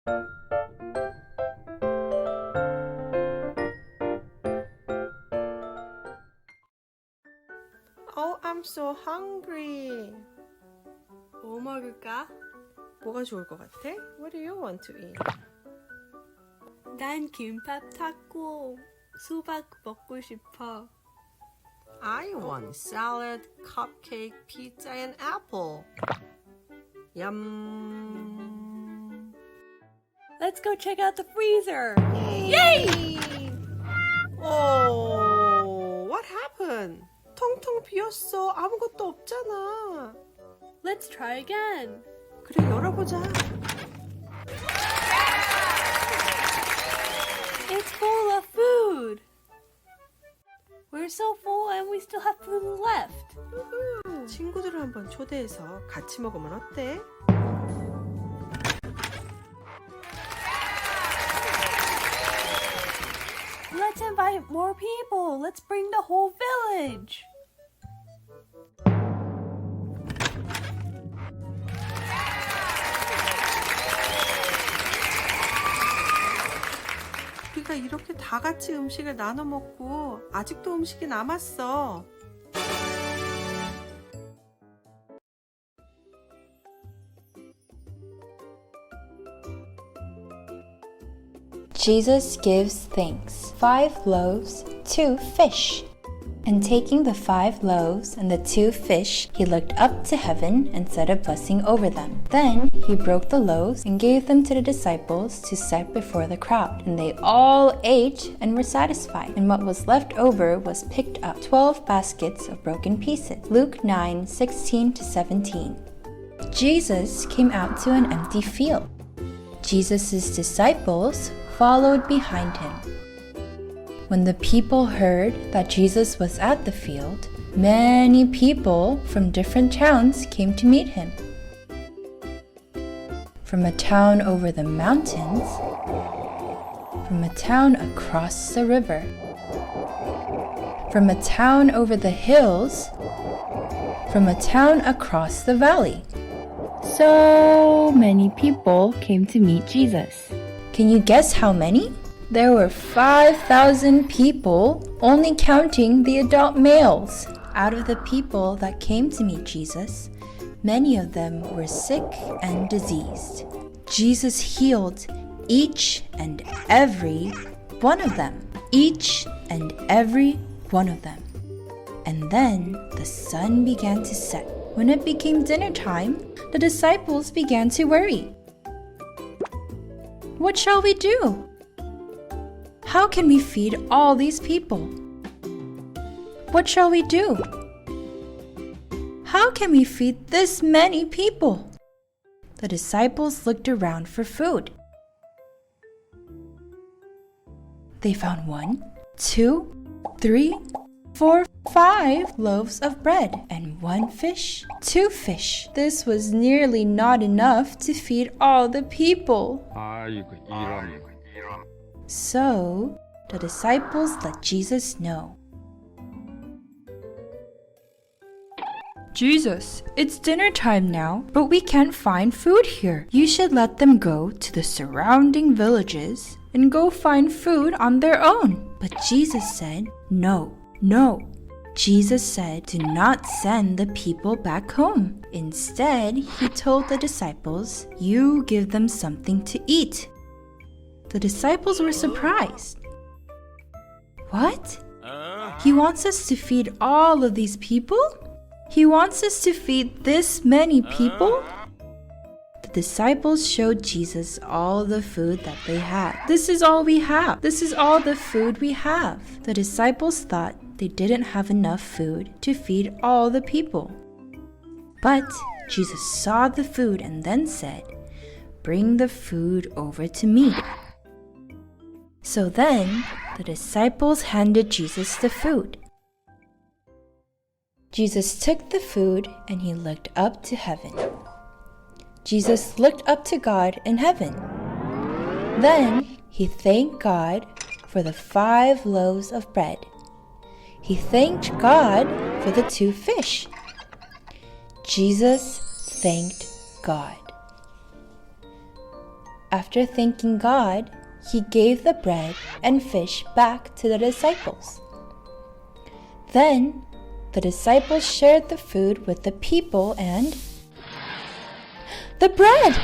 Oh, I'm so hungry. 뭐 먹을까? 뭐가 좋을 것 같아? What do you want to eat? 난 김밥 타코 수박 먹고 싶어. I want salad, cupcake, pizza, and apple. Yum. Let's go check out the freezer. Yay! Oh, what happened? 텅텅 비었어. 아무것도 없잖아. Let's try again. 그래, 열어보자. It's full of food. We're so full and we still have food left. 친구들을 한번 초대해서 같이 먹으면 어때? Let's invite more people. Let's bring the whole village. 우리가 이렇게 다 같이 음식을 나눠 먹고 아직도 음식이 남았어. Jesus gives thanks. 5 loaves, 2 fish. And taking the 5 loaves and the 2 fish, he looked up to heaven and said a blessing over them. Then he broke the loaves and gave them to the disciples to set before the crowd. And they all ate and were satisfied. And what was left over was picked up, 12 baskets of broken pieces. Luke 9:16-17. Jesus came out to an empty field. Jesus' disciples followed behind him. When the people heard that Jesus was at the field, many people from different towns came to meet him. From a town over the mountains, from a town across the river, from a town over the hills, from a town across the valley. So many people came to meet Jesus. Can you guess how many? There were 5,000 people, only counting the adult males. Out of the people that came to meet Jesus, many of them were sick and diseased. Jesus healed each and every one of them. Each and every one of them. And then the sun began to set. When it became dinner time, the disciples began to worry. What shall we do? How can we feed all these people? What shall we do? How can we feed this many people? The disciples looked around for food. They found 1, 2, 3, 4, 5 loaves of bread and 1 fish, 2 fish. This was nearly not enough to feed all the people. 아이고 이런. So the disciples let Jesus know. Jesus, it's dinner time now, but we can't find food here. You should let them go to the surrounding villages and go find food on their own. But Jesus said, no. Jesus said, do not send the people back home. Instead, he told the disciples, you give them something to eat. The disciples were surprised. What? He wants us to feed all of these people? He wants us to feed this many people? The disciples showed Jesus all the food that they had. This is all we have. This is all the food we have. The disciples thought they didn't have enough food to feed all the people. But Jesus saw the food and then said, bring the food over to me. So then, the disciples handed Jesus the food. Jesus took the food and he looked up to heaven. Jesus looked up to God in heaven. Then he thanked God for the 5 loaves of bread. He thanked God for the 2 fish. Jesus thanked God. After thanking God, he gave the bread and fish back to the disciples. Then the disciples shared the food with the people and the bread!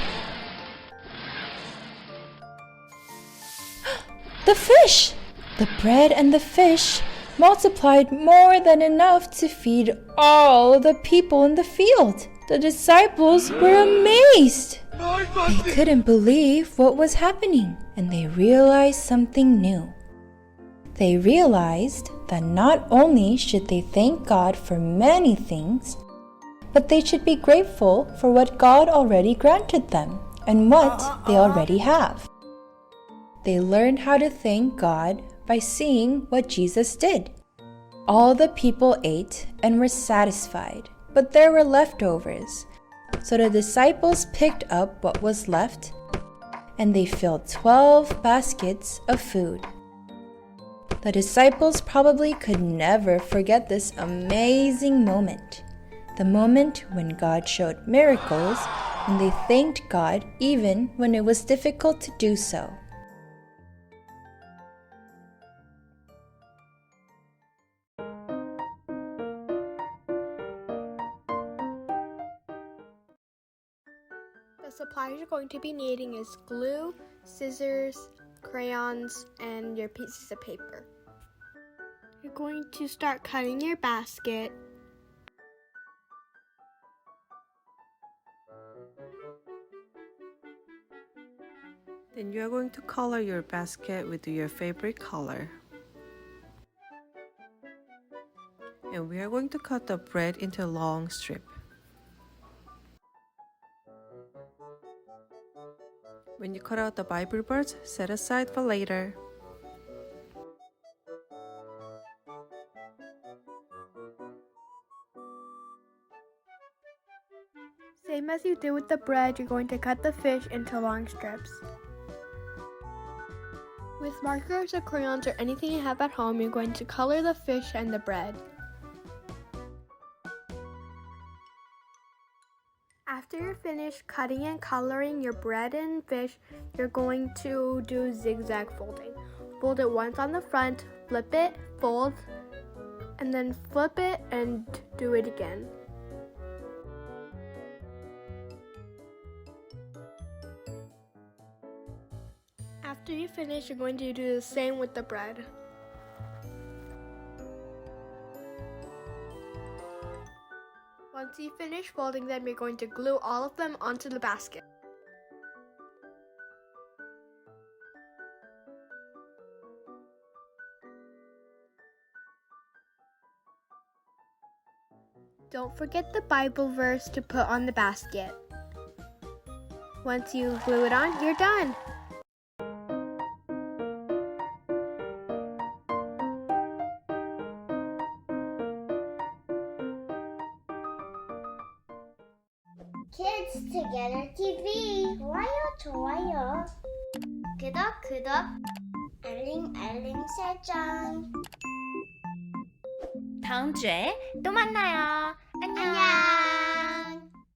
The fish! The bread and the fish multiplied more than enough to feed all the people in the field. The disciples were amazed. They couldn't believe what was happening, and they realized something new. They realized that not only should they thank God for many things, but they should be grateful for what God already granted them and what they already have. They learned how to thank God by seeing what Jesus did. All the people ate and were satisfied, but there were leftovers. So the disciples picked up what was left, and they filled 12 baskets of food. The disciples probably could never forget this amazing moment. The moment when God showed miracles, and they thanked God even when it was difficult to do so. The supplies you're going to be needing is glue, scissors, crayons, and your pieces of paper. You're going to start cutting your basket. Then you are going to color your basket with your favorite color. And we are going to cut the bread into a long strip. When you cut out the Bible verse, set aside for later. Same as you did with the bread, you're going to cut the fish into long strips. With markers or crayons or anything you have at home, you're going to color the fish and the bread. After you're finished cutting and coloring your bread and fish, you're going to do zigzag folding. Fold it once on the front, flip it, fold, and then flip it and do it again. After you finish, you're going to do the same with the bread. Once you finish folding them, you're going to glue all of them onto the basket. Don't forget the Bible verse to put on the basket. Once you glue it on, you're done. 키즈투게더TV 좋아요 구독 알림 설정 다음 주에 또 만나요. 안녕. 안녕.